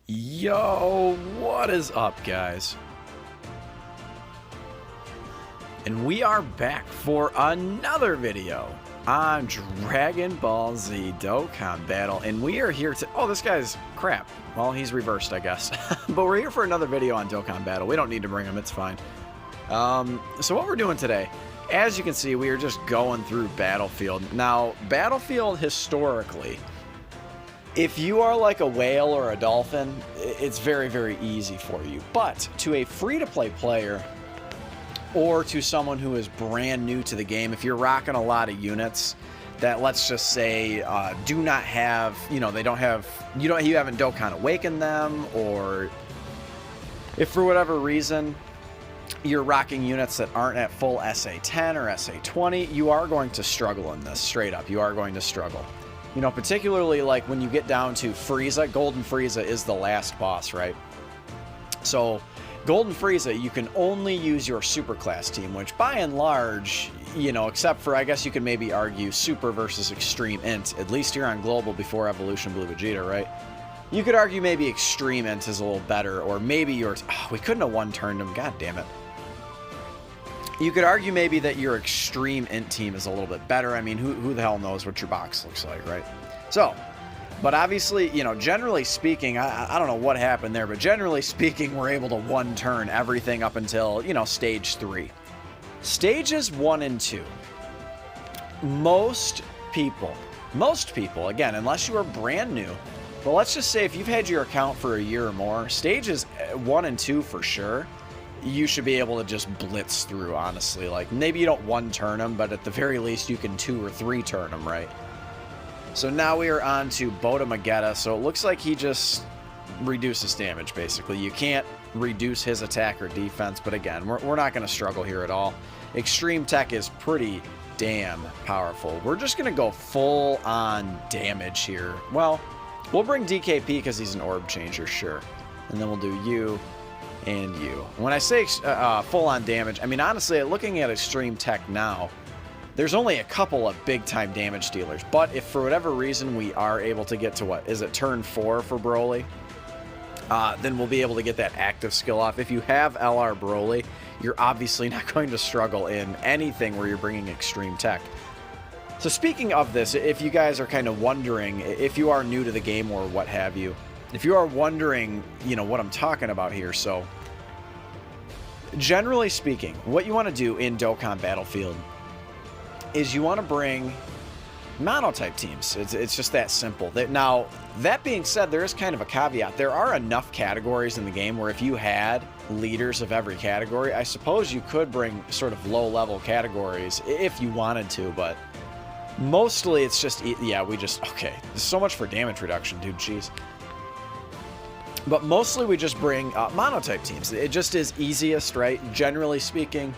Yo, what is up, guys? And we are back for another video on Dragon Ball Z Dokkan Battle, and we are here to... Oh, this guy's crap. Well, he's reversed, I guess. But we're here for another video on Dokkan Battle. We don't need to bring him, it's fine. So what we're doing today, as you can see, we are just going through Battlefield. Now, Battlefield, historically, if you are like a whale or a dolphin, it's very, very easy for you. But to a free-to-play player, or to someone who is brand new to the game, if you're rocking a lot of units that, let's just say, do not have, you know, they don't have, you haven't Dokkan awakened them, or if for whatever reason you're rocking units that aren't at full SA10 or SA20, you are going to struggle in this, straight up. You are going to struggle. You know, particularly like when you get down to Frieza. Golden Frieza is the last boss, right? So Golden Frieza, you can only use your super class team, which by and large, you know, except for, I guess you could maybe argue super versus extreme int, at least here on global before evolution blue Vegeta, right? You could argue maybe extreme int is a little better, or maybe yours, oh, we couldn't have one-turned him, god damn it. You could argue maybe that your extreme int team is a little bit better. I mean, who the hell knows what your box looks like, right? So, but obviously, you know, generally speaking, I don't know what happened there, but generally speaking, we're able to one-turn everything up until, you know, stage 3. Stages 1 and 2. Most people, again, unless you are brand new, but let's just say if you've had your account for a year or more, stages 1 and 2 for sure, you should be able to just blitz through, honestly. Like, maybe you don't one-turn them, but at the very least, you can 2 or 3 turn them, right? So now we are on to Boda Magetta. So it looks like he just reduces damage, basically. You can't reduce his attack or defense, but again, we're not going to struggle here at all. Extreme Tech is pretty damn powerful. We're just going to go full-on damage here. Well, we'll bring DKP because he's an orb changer, sure. And then we'll do you and you. When I say full-on damage, I mean, honestly, looking at Extreme Tech now, there's only a couple of big-time damage dealers. But if for whatever reason we are able to get to, what, is it turn 4 for Broly? Then we'll be able to get that active skill off. If you have LR Broly, you're obviously not going to struggle in anything where you're bringing Extreme Tech. So speaking of this, if you guys are kind of wondering, if you are new to the game or what have you, if you are wondering, you know, what I'm talking about here, so generally speaking, what you want to do in Dokkan Battlefield is you want to bring monotype teams. It's just that simple. Now, that being said, there is kind of a caveat. There are enough categories in the game where if you had leaders of every category, I suppose you could bring sort of low-level categories if you wanted to, but mostly it's just, yeah, okay, there's so much for damage reduction, dude, jeez. But mostly we just bring monotype teams. It just is easiest, right? Generally speaking,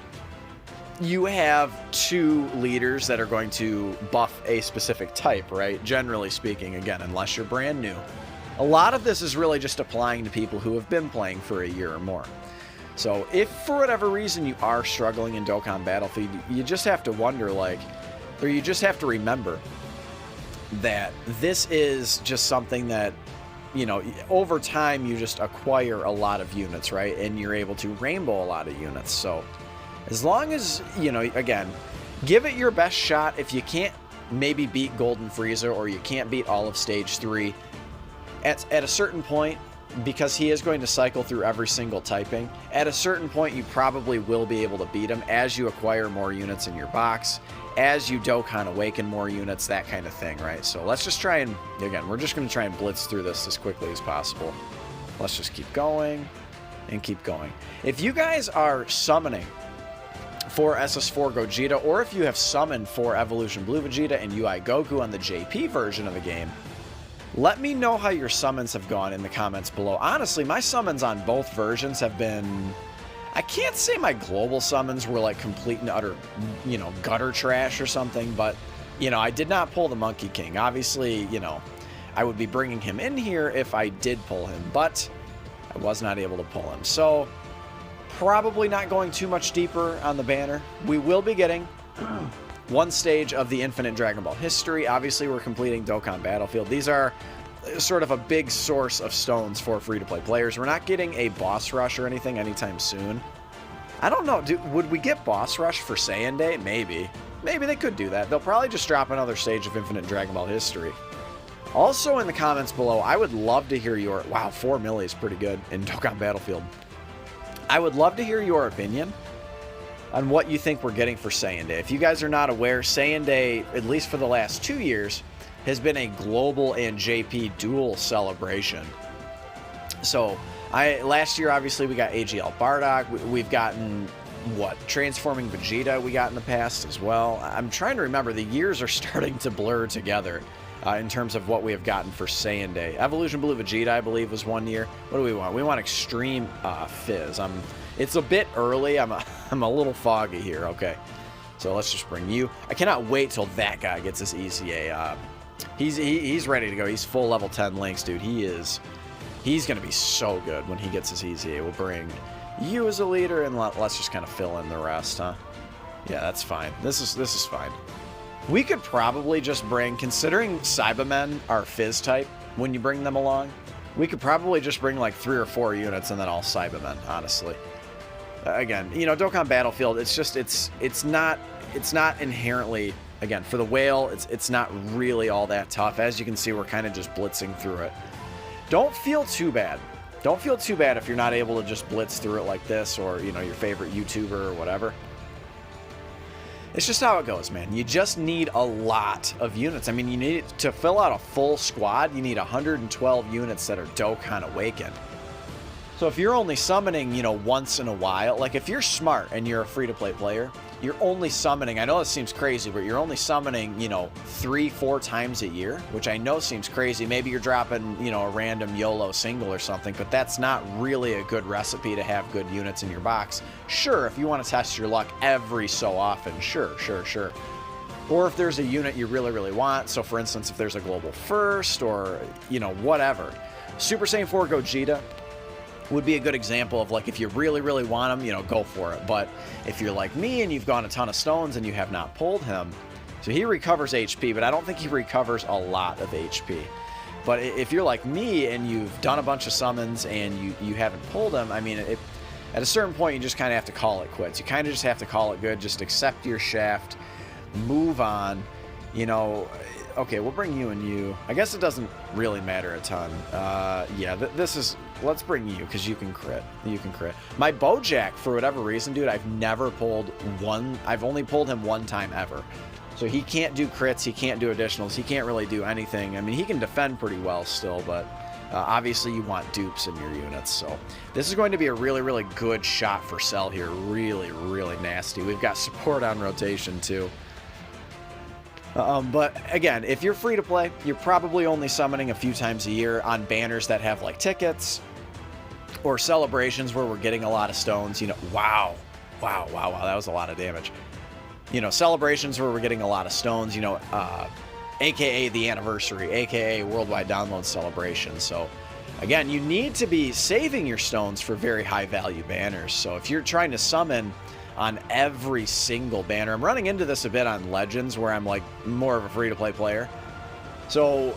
you have 2 leaders that are going to buff a specific type, right? Generally speaking, again, unless you're brand new. A lot of this is really just applying to people who have been playing for a year or more. So if for whatever reason you are struggling in Dokkan Battlefield, you just have to wonder, like, or you just have to remember that this is just something that, you know, over time you just acquire a lot of units, right? And you're able to rainbow a lot of units. So as long as, you know, again, give it your best shot. If you can't maybe beat Golden Frieza, or you can't beat all of stage 3, at a certain point, because he is going to cycle through every single typing, at a certain point you probably will be able to beat him as you acquire more units in your box, as you Dokkan awaken more units, that kind of thing, right? So let's just try and, again, we're just going to try and blitz through this as quickly as possible. Let's just keep going and keep going. If you guys are summoning for SS4 Gogeta, or if you have summoned for Evolution Blue Vegeta and UI Goku on the JP version of the game, let me know how your summons have gone in the comments below. Honestly, my summons on both versions have been... I can't say my global summons were like complete and utter, you know, gutter trash or something, but, you know, I did not pull the Monkey King. Obviously, you know, I would be bringing him in here if I did pull him, but I was not able to pull him. So, probably not going too much deeper on the banner. We will be getting one stage of the Infinite Dragon Ball history. Obviously, we're completing Dokkan Battlefield. These are sort of a big source of stones for free-to-play players. We're not getting a boss rush or anything anytime soon. I don't know. Would we get boss rush for Saiyan Day? Maybe. Maybe they could do that. They'll probably just drop another stage of Infinite Dragon Ball history. Also in the comments below, I would love to hear your... Wow, 4 milli is pretty good in Dokkan Battlefield. I would love to hear your opinion on what you think we're getting for Saiyan Day. If you guys are not aware, Saiyan Day, at least for the last 2 years, has been a global and JP dual celebration. So, last year, obviously, we got AGL Bardock. We've gotten, what, Transforming Vegeta we got in the past as well. I'm trying to remember. The years are starting to blur together in terms of what we have gotten for Saiyan Day. Evolution Blue Vegeta, I believe, was 1 year. What do we want? We want Extreme Fizz. It's a bit early. I'm a little foggy here. Okay, so let's just bring you. I cannot wait till that guy gets his ECA. He's ready to go. He's full level 10 Lynx, dude. He's gonna be so good when he gets his ECA. We'll bring you as a leader, and let's just kind of fill in the rest, huh? Yeah, that's fine. This is fine. We could probably just bring, considering Cybermen are Fizz type when you bring them along, we could probably just bring like 3 or 4 units and then all Cybermen, honestly. Again, you know, Dokkan Battlefield, it's not inherently, again, for the whale, it's not really all that tough. As you can see, we're kind of just blitzing through it. Don't feel too bad. Don't feel too bad if you're not able to just blitz through it like this, or, you know, your favorite YouTuber or whatever. It's just how it goes, man. You just need a lot of units. I mean, you need to fill out a full squad, you need 112 units that are Dokkan Awakened. So if you're only summoning, you know, once in a while, like if you're smart and you're a free-to-play player, you're only summoning, I know this seems crazy, but you're only summoning, you know, 3-4 times a year, which I know seems crazy. Maybe you're dropping, you know, a random YOLO single or something, but that's not really a good recipe to have good units in your box. Sure, if you want to test your luck every so often, sure. Or if there's a unit you really, really want, so for instance, if there's a global first or, you know, whatever. Super Saiyan 4 Gogeta would be a good example of, like, if you really, really want him, you know, go for it. But if you're like me and you've gone a ton of stones and you have not pulled him, so he recovers HP, but I don't think he recovers a lot of HP. But if you're like me and you've done a bunch of summons and you haven't pulled him, I mean, at a certain point, you just kind of have to call it quits. You kind of just have to call it good. Just accept your shaft, move on, you know. Okay, we'll bring you and you. I guess it doesn't really matter a ton. Yeah, let's bring you, because you can crit. You can crit. My Bojack, for whatever reason, dude, I've never pulled one. I've only pulled him one time ever. So he can't do crits, he can't do additionals, he can't really do anything. I mean, he can defend pretty well still, but obviously you want dupes in your units. So this is going to be a really, really good shot for Cell here. Really, really nasty. We've got support on rotation, too. But again, if you're free to play, you're probably only summoning a few times a year on banners that have like tickets or celebrations where we're getting a lot of stones. You know, wow, that was a lot of damage. You know, celebrations where we're getting a lot of stones, you know, aka the anniversary, aka worldwide download celebration. So again, you need to be saving your stones for very high value banners. So if you're trying to summon on every single banner, I'm running into this a bit on Legends where I'm like more of a free-to-play player. So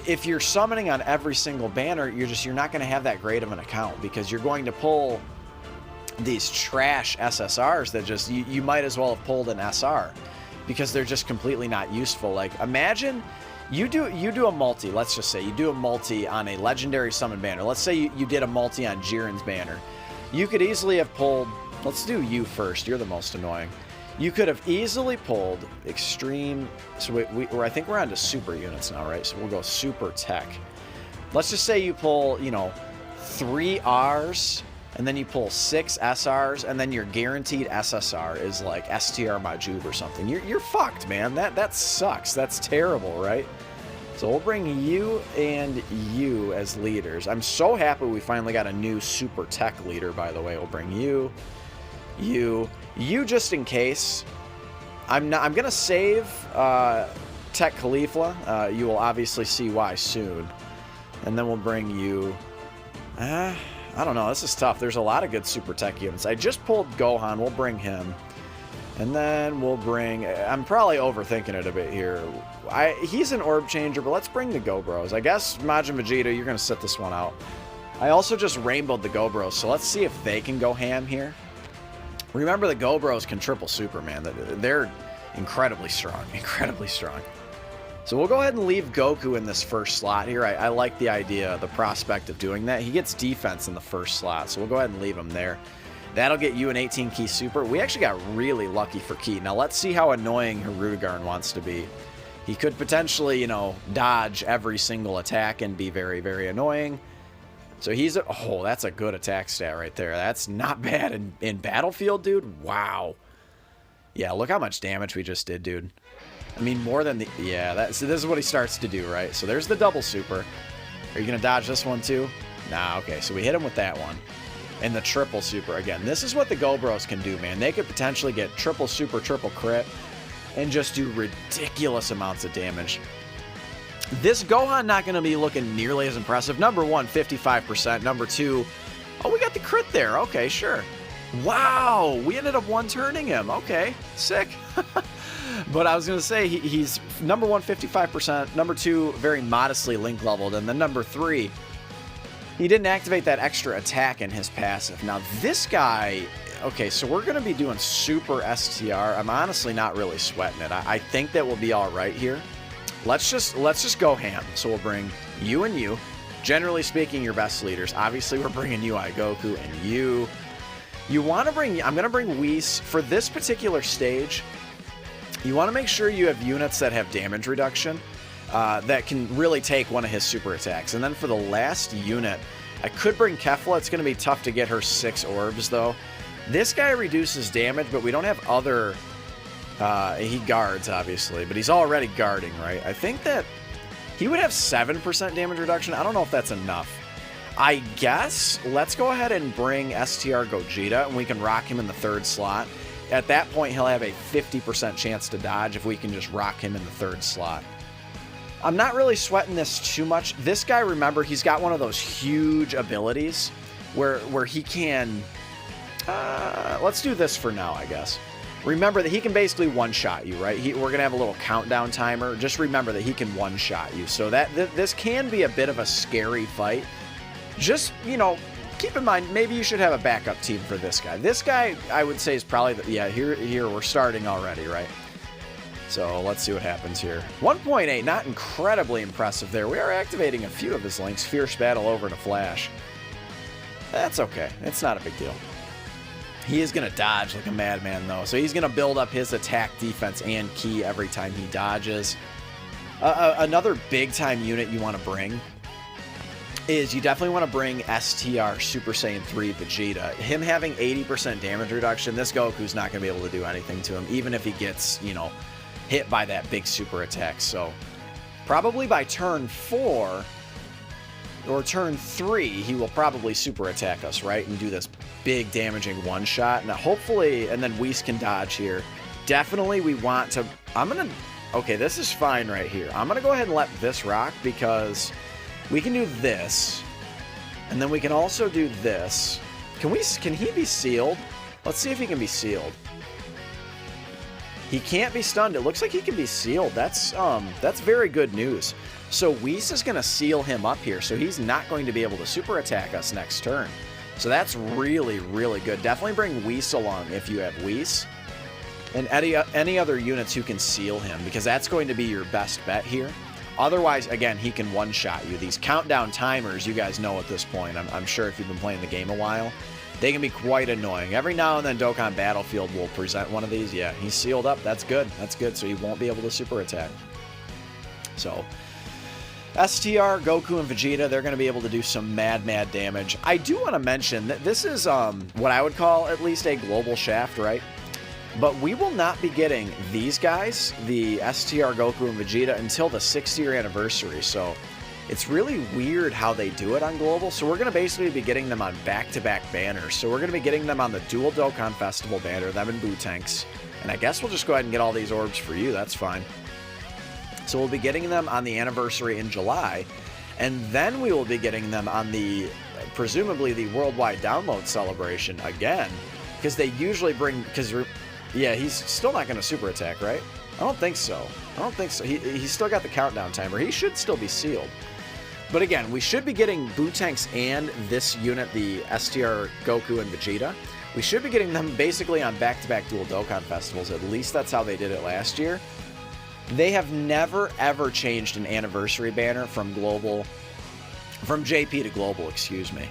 if you're summoning on every single banner, you're not going to have that great of an account, because you're going to pull these trash SSRs that just you might as well have pulled an SR, because they're just completely not useful. Like, imagine you do a multi. Let's just say you do a multi on a legendary summon banner. Let's say you did a multi on Jiren's banner. You could easily have pulled. Let's do you first. You're the most annoying. You could have easily pulled Extreme. So I think we're on to super units now, right? So we'll go Super Tech. Let's just say you pull, you know, 3 Rs, and then you pull 6 SRs, and then your guaranteed SSR is like STR Majub or something. You're fucked, man. That sucks. That's terrible, right? So we'll bring you and you as leaders. I'm so happy we finally got a new Super Tech leader, by the way. We'll bring you just in case. I'm gonna save Tech Khalifa. You will obviously see why soon. And then we'll bring you. I don't know. This is tough. There's a lot of good Super Tech units. I just pulled Gohan. We'll bring him. And then we'll bring... I'm probably overthinking it a bit here. He's an orb changer, but let's bring the Go Bros. I guess Majin Vegeta, you're going to sit this one out. I also just rainbowed the Go Bros, so let's see if they can go ham here. Remember, the Go Bros can triple super, man. They're incredibly strong. Incredibly strong. So we'll go ahead and leave Goku in this first slot here. I like the idea, the prospect of doing that. He gets defense in the first slot, so we'll go ahead and leave him there. That'll get you an 18 key super. We actually got really lucky for key. Now let's see how annoying Hirudegarn wants to be. He could potentially, you know, dodge every single attack and be very, very annoying. So he's a... Oh, that's a good attack stat right there. That's not bad in Battlefield, dude. Wow. Yeah, look how much damage we just did, dude. I mean, more than the... Yeah, so this is what he starts to do, right? So there's the double super. Are you going to dodge this one too? Nah, okay. So we hit him with that one. And the triple super again. This is what the Go Bros can do, man. They could potentially get triple super, triple crit, and just do ridiculous amounts of damage. This Gohan not going to be looking nearly as impressive. Number one, 55%. Number two, oh, we got the crit there. Okay, sure. Wow, we ended up one-turning him. Okay, sick. But I was going to say, he's number one, 55%. Number two, very modestly link leveled. And then number three, he didn't activate that extra attack in his passive. Now, this guy... Okay, so we're going to be doing super STR. I'm honestly not really sweating it. I think that we'll be all right here. Let's just go ham. So we'll bring you and you. Generally speaking, your best leaders. Obviously, we're bringing UI Goku and you. You want to bring... I'm going to bring Whis. For this particular stage, you want to make sure you have units that have damage reduction. That can really take one of his super attacks. And then for the last unit, I could bring Kefla. It's going to be tough to get her 6 orbs, though. This guy reduces damage, but we don't have other... he guards, obviously, but he's already guarding, right? I think that he would have 7% damage reduction. I don't know if that's enough. I guess let's go ahead and bring STR Gogeta, and we can rock him in the 3rd slot. At that point, he'll have a 50% chance to dodge if we can just rock him in the 3rd slot. I'm not really sweating this too much. This guy, remember, he's got one of those huge abilities where he can... let's do this for now, I guess. Remember that he can basically one-shot you, right? We're going to have a little countdown timer. Just remember that he can one-shot you. So this can be a bit of a scary fight. Just, you know, keep in mind, maybe you should have a backup team for this guy. This guy, I would say, is probably... Yeah, here we're starting already, right? So let's see what happens here. 1.8, not incredibly impressive there. We are activating a few of his links. Fierce Battle over to Flash. That's okay. It's not a big deal. He is going to dodge like a madman, though. So he's going to build up his attack, defense, and ki every time he dodges. Another big-time unit you want to bring is you definitely want to bring STR Super Saiyan 3 Vegeta. Him having 80% damage reduction, this Goku's not going to be able to do anything to him, even if he gets, you know, hit by that big super attack. So probably by turn 4 or turn 3, he will probably super attack us, right? And do this big damaging one shot. Now hopefully, and then Whis can dodge here. Definitely we want to... Okay, this is fine right here. I'm going to go ahead and let this rock because we can do this. And then we can also do this. Can he be sealed? Let's see if he can be sealed. He can't be stunned. It looks like he can be sealed. That's very good news. So Whis is going to seal him up here, so he's not going to be able to super attack us next turn. So that's really, really good. Definitely bring Whis along if you have Whis. And any other units who can seal him, because that's going to be your best bet here. Otherwise, again, he can one-shot you. These countdown timers, you guys know at this point. I'm sure if you've been playing the game a while. They can be quite annoying. Every now and then Dokkan Battlefield will present one of these. Yeah, he's sealed up. That's good. That's good. So he won't be able to super attack. So STR, Goku, and Vegeta, they're going to be able to do some mad damage. I do want to mention that this is what I would call at least a global shaft, right? But we will not be getting these guys, the STR, Goku, and Vegeta, until the 6th-year anniversary. So it's really weird how they do it on global. So we're going to basically be getting them on back-to-back banners. So we're going to be getting them on the Dual Dokkan Festival banner, them and Boo Tanks. And I guess we'll just go ahead and get all these orbs for you. That's fine. So we'll be getting them on the anniversary in July. And then we will be getting them on the, presumably, the worldwide download celebration again. Because they usually bring, because Yeah, he's still not going to super attack, right? I don't think so. I don't think so. He's still got the countdown timer. He should still be sealed. But again, we should be getting Bootanks and this unit, the STR Goku and Vegeta. We should be getting them basically on back-to-back dual Dokkan festivals. At least that's how they did it last year. They have never, ever changed an anniversary banner from JP to global, excuse me.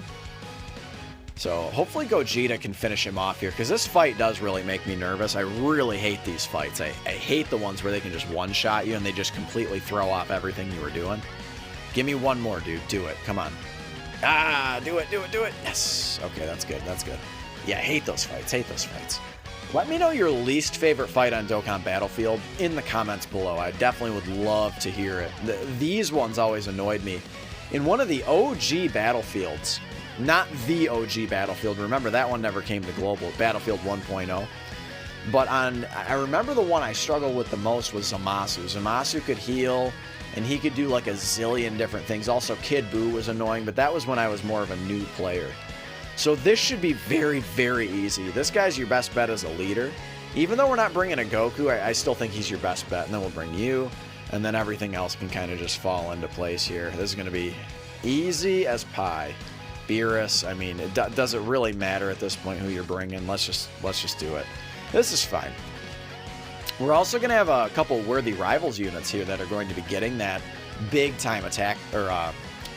So hopefully Gogeta can finish him off here, because this fight does really make me nervous. I really hate these fights. I hate the ones where they can just one-shot you and they just completely throw off everything you were doing. Give me one more, dude. Do it. Come on. Ah, do it, do it, do it. Yes. Okay, that's good. That's good. Yeah, I hate those fights. Hate those fights. Let me know your least favorite fight on Dokkan Battlefield in the comments below. I definitely would love to hear it. These ones always annoyed me. In one of the OG Battlefields, not the OG Battlefield. Remember, that one never came to global. Battlefield 1.0. But I remember the one I struggled with the most was Zamasu. Zamasu could heal, and he could do like a zillion different things. Also, Kid Buu was annoying, but that was when I was more of a new player. So this should be very, very easy. This guy's your best bet as a leader. Even though we're not bringing a Goku, I still think he's your best bet. And then we'll bring you, and then everything else can kind of just fall into place here. This is going to be easy as pie. Beerus, I mean, does it really matter at this point who you're bringing? Let's just do it. This is fine. We're also going to have a couple worthy rivals units here that are going to be getting that big time attack or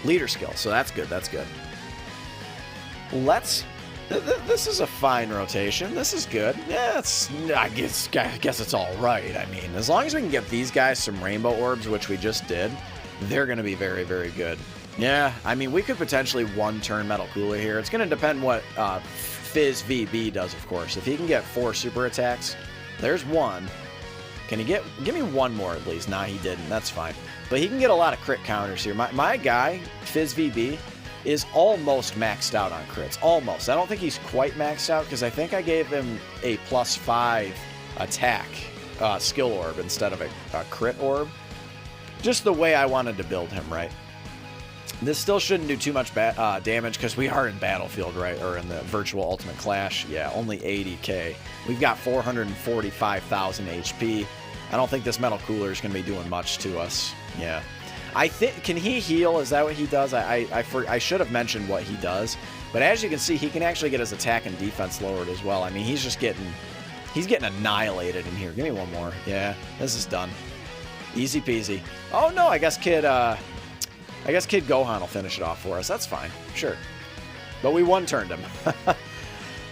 leader skill. So that's good. That's good. This is a fine rotation. This is good. Yeah, I guess it's all right. I mean, as long as we can get these guys some rainbow orbs, which we just did, they're going to be very, very good. Yeah, I mean, we could potentially one-turn Metal Cooler here. It's going to depend what Fizz VB does, of course. If he can get 4 super attacks, there's one. Can he give me one more at least? Nah, he didn't. That's fine. But he can get a lot of crit counters here. My guy, Fizz VB, is almost maxed out on crits. Almost. I don't think he's quite maxed out, because I think I gave him a +5 attack skill orb instead of a crit orb. Just the way I wanted to build him, right? This still shouldn't do too much damage, because we are in Battlefield, right? Or in the Virtual Ultimate Clash. Yeah, only 80k. We've got 445,000 HP. I don't think this Metal Cooler is going to be doing much to us. Yeah. I think, can he heal? Is that what he does? I should have mentioned what he does. But as you can see, he can actually get his attack and defense lowered as well. I mean, he's getting annihilated in here. Give me one more. Yeah, this is done. Easy peasy. Oh no, I guess Kid Gohan will finish it off for us. That's fine. Sure. But we one-turned him.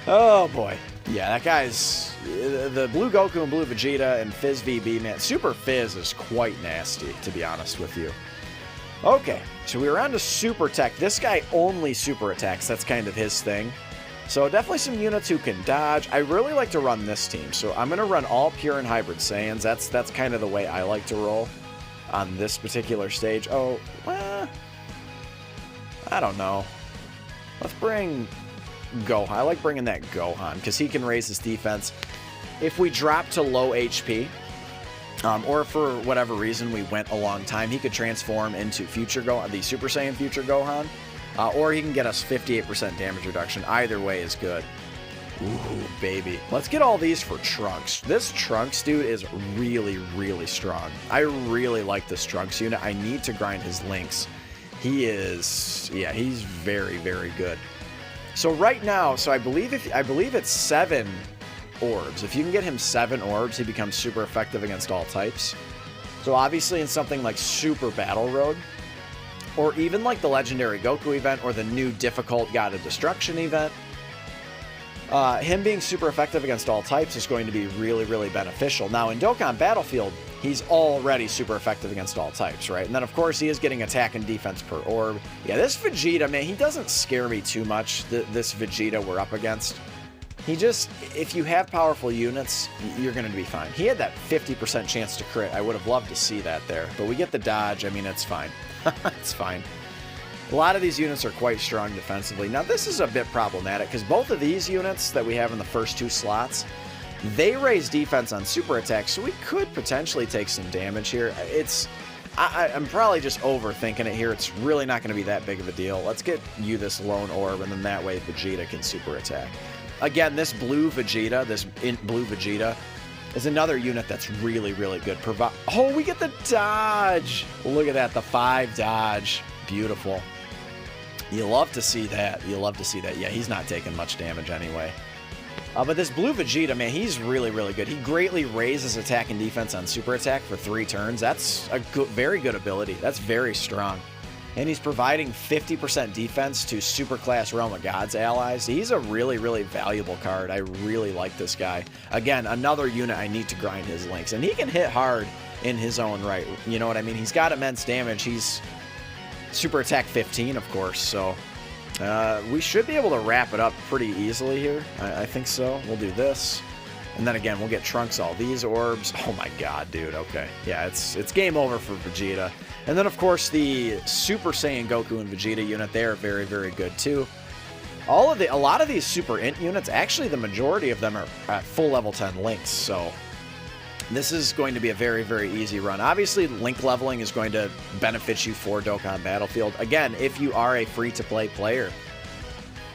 Oh, boy. Yeah, that guy's... The Blue Goku and Blue Vegeta and Fizz VB, man. Super Fizz is quite nasty, to be honest with you. Okay, so we're on to Super Tech. This guy only super attacks. That's kind of his thing. So definitely some units who can dodge. I really like to run this team. So I'm going to run all Pure and Hybrid Saiyans. That's kind of the way I like to roll on this particular stage. Oh, well, I don't know. Let's bring Gohan. I like bringing that Gohan because he can raise his defense. If we drop to low HP, or for whatever reason we went a long time, he could transform into Future Gohan, the Super Saiyan Future Gohan, or he can get us 58% damage reduction. Either way is good. Ooh, baby. Let's get all these for Trunks. This Trunks dude is really, really strong. I really like this Trunks unit. I need to grind his links. He is, yeah, he's very, very good. So right now, I believe it's 7 orbs. If you can get him 7 orbs, he becomes super effective against all types. So obviously in something like Super Battle Road, or even like the Legendary Goku event, or the new difficult God of Destruction event, him being super effective against all types is going to be really, really beneficial. Now in Dokkan Battlefield, he's already super effective against all types, right? And then of course he is getting attack and defense per orb. Yeah, this Vegeta, man, he doesn't scare me too much, this Vegeta we're up against. He just, if you have powerful units, you're going to be fine. He had that 50% chance to crit. I would have loved to see that there. But we get the dodge. I mean, it's fine. It's fine. A lot of these units are quite strong defensively. Now, this is a bit problematic because both of these units that we have in the first 2 slots, they raise defense on super attacks, so we could potentially take some damage here. I'm probably just overthinking it here. It's really not going to be that big of a deal. Let's get you this lone orb, and then that way Vegeta can super attack. Again, this blue Vegeta, blue Vegeta, is another unit that's really, really good. Oh, we get the dodge. Look at that, the 5 dodge. Beautiful. You love to see that. You love to see that. Yeah, he's not taking much damage anyway. But this blue Vegeta, man, he's really, really good. He greatly raises attack and defense on super attack for 3 turns. That's a very good ability. That's very strong. And he's providing 50% defense to super class Realm of Gods allies. He's a really, really valuable card. I really like this guy. Again, another unit I need to grind his links. And he can hit hard in his own right. You know what I mean? He's got immense damage. He's super attack 15, of course. So we should be able to wrap it up pretty easily here. I think so. We'll do this. And then again, we'll get Trunks all these orbs. Oh my god, dude. Okay. Yeah, it's game over for Vegeta. And then, of course, the Super Saiyan Goku and Vegeta unit, they are very, very good, too. A lot of these Super Int units, actually, the majority of them are at full level 10 links, so this is going to be a very, very easy run. Obviously, link leveling is going to benefit you for Dokkan Battlefield. Again, if you are a free-to-play player,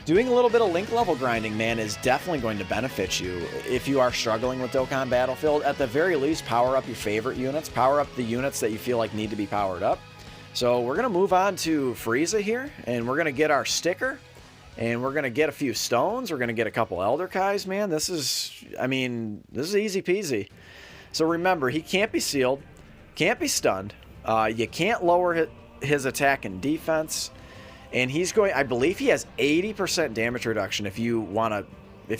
doing a little bit of link level grinding, man, is definitely going to benefit you. If you are struggling with Dokkan Battlefield, at the very least, power up your favorite units. Power up the units that you feel like need to be powered up. So we're going to move on to Frieza here, and we're going to get our sticker, and we're going to get a few stones. We're going to get a couple Elder Kais, man. This is, I mean, this is easy peasy. So remember, he can't be sealed, can't be stunned. You can't lower his attack and defense. And he's going, I believe he has 80% damage reduction if you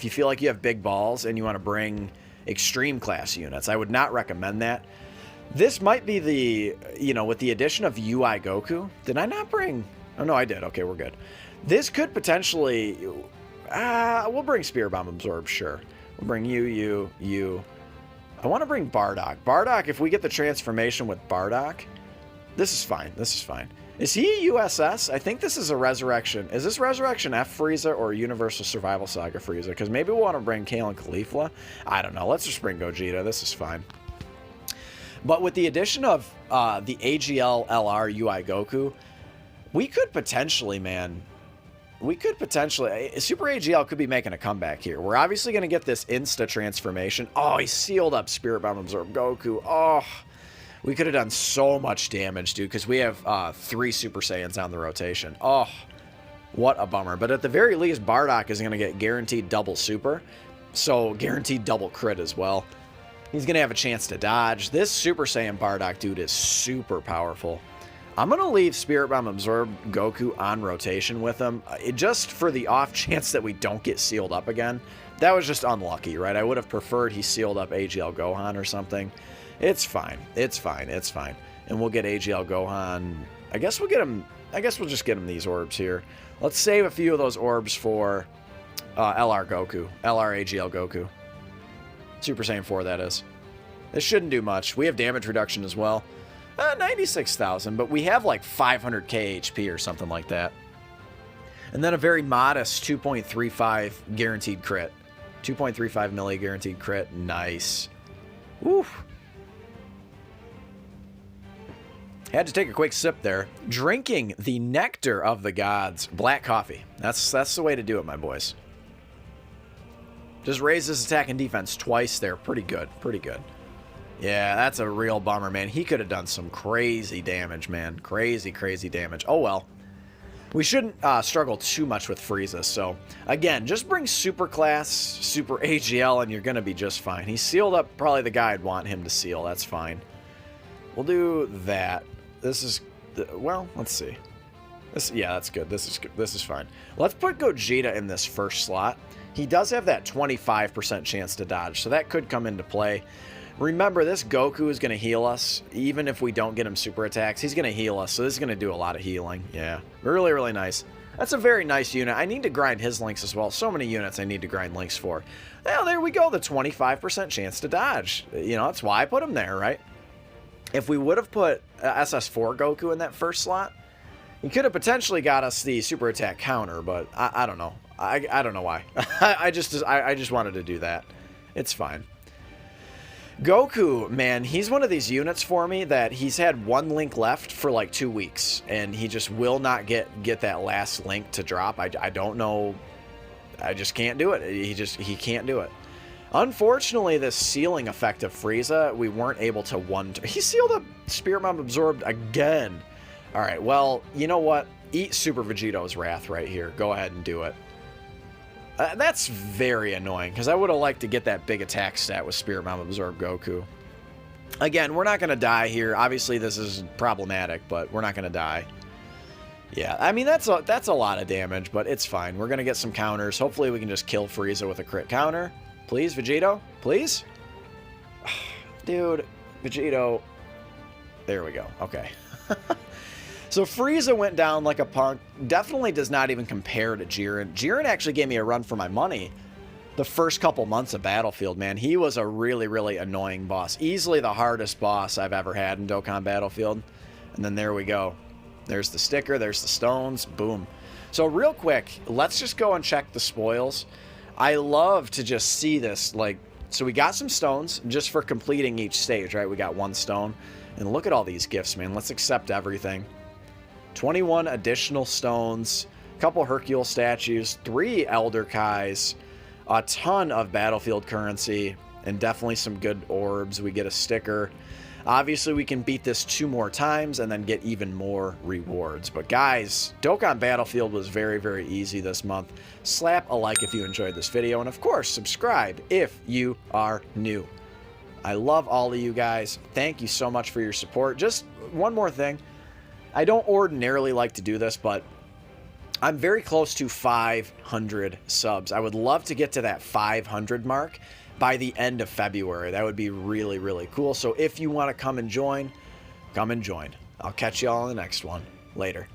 feel like you have big balls and you want to bring extreme class units. I would not recommend that. This might be the, with the addition of UI Goku. Did I not bring? Oh, no, I did. Okay, we're good. This could potentially, we'll bring Spirit Bomb Absorb, sure. We'll bring you. I want to bring Bardock. Bardock, if we get the transformation with Bardock, this is fine. This is fine. Is he a USS? I think this is a Resurrection. Is this Resurrection F Frieza or Universal Survival Saga Frieza? Because maybe we'll want to bring Kale and Caulifla. I don't know. Let's just bring Gogeta. This is fine. But with the addition of the AGL LR UI Goku, we could potentially, man, Super AGL could be making a comeback here. We're obviously going to get this insta transformation. Oh, he sealed up Spirit Bomb Absorb Goku. Oh, we could have done so much damage, dude, because we have 3 Super Saiyans on the rotation. Oh, what a bummer. But at the very least, Bardock is going to get guaranteed double super, so guaranteed double crit as well. He's going to have a chance to dodge. This Super Saiyan Bardock, dude, is super powerful. I'm going to leave Spirit Bomb Absorb Goku on rotation with him, just for the off chance that we don't get sealed up again. That was just unlucky, right? I would have preferred he sealed up AGL Gohan or something. It's fine. It's fine. It's fine. And we'll get AGL Gohan. I guess we'll get him. I guess we'll just get him these orbs here. Let's save a few of those orbs for LR Goku. LR AGL Goku. Super Saiyan 4, that is. This shouldn't do much. We have damage reduction as well. 96,000, but we have like 500k HP or something like that. And then a very modest 2.35 guaranteed crit. 2.35 milli guaranteed crit. Nice. Woof. Had to take a quick sip there. Drinking the nectar of the gods. Black coffee. That's the way to do it, my boys. Just raises attack and defense twice there. Pretty good. Pretty good. Yeah, that's a real bummer, man. He could have done some crazy damage, man. Crazy, crazy damage. Oh, well. We shouldn't struggle too much with Frieza. So, again, just bring Super Class, Super AGL, and you're going to be just fine. He sealed up probably the guy I'd want him to seal. That's fine. We'll do that. This is, well, let's see. Yeah, that's good. This is good. This is fine. Let's put Gogeta in this first slot. He does have that 25% chance to dodge, so that could come into play. Remember, this Goku is going to heal us. Even if we don't get him super attacks, he's going to heal us, so this is going to do a lot of healing. Yeah, really, really nice. That's a very nice unit. I need to grind his links as well. So many units I need to grind links for. Well, there we go, the 25% chance to dodge. You know, that's why I put him there, right? If we would have put SS4 Goku in that first slot, he could have potentially got us the super attack counter, but I don't know. I don't know why. I just wanted to do that. It's fine. Goku, man, he's one of these units for me that he's had one link left for like 2 weeks, and he just will not get that last link to drop. I don't know. I just can't do it. He can't do it. Unfortunately, this sealing effect of Frieza, we weren't able to he sealed up Spirit Bomb Absorbed again. All right, well, you know what? Eat Super Vegeto's Wrath right here. Go ahead and do it. That's very annoying, because I would have liked to get that big attack stat with Spirit Bomb Absorbed Goku. Again, we're not going to die here. Obviously, this is problematic, but we're not going to die. Yeah, I mean, that's a lot of damage, but it's fine. We're going to get some counters. Hopefully, we can just kill Frieza with a crit counter. Please, Vegito? Please? Dude, Vegito. There we go. Okay. So Frieza went down like a punk. Definitely does not even compare to Jiren. Jiren actually gave me a run for my money the first couple months of Battlefield, man. He was a really, really annoying boss. Easily the hardest boss I've ever had in Dokkan Battlefield. And then there we go. There's the sticker. There's the stones. Boom. So real quick, let's just go and check the spoils. I love to just see this, like, so we got some stones just for completing each stage, right? We got 1 stone. And look at all these gifts, man. Let's accept everything. 21 additional stones, a couple Hercule statues, 3 Elder Kais, a ton of Battlefield currency, and definitely some good orbs. We get a sticker. Obviously, we can beat this 2 more times and then get even more rewards. But guys, Dokkan Battlefield was very, very easy this month. Slap a like if you enjoyed this video, and of course, subscribe if you are new. I love all of you guys. Thank you so much for your support. Just one more thing. I don't ordinarily like to do this, but I'm very close to 500 subs. I would love to get to that 500 mark by the end of February. That would be really, really cool. So if you want to come and join, come and join. I'll catch you all in the next one. Later.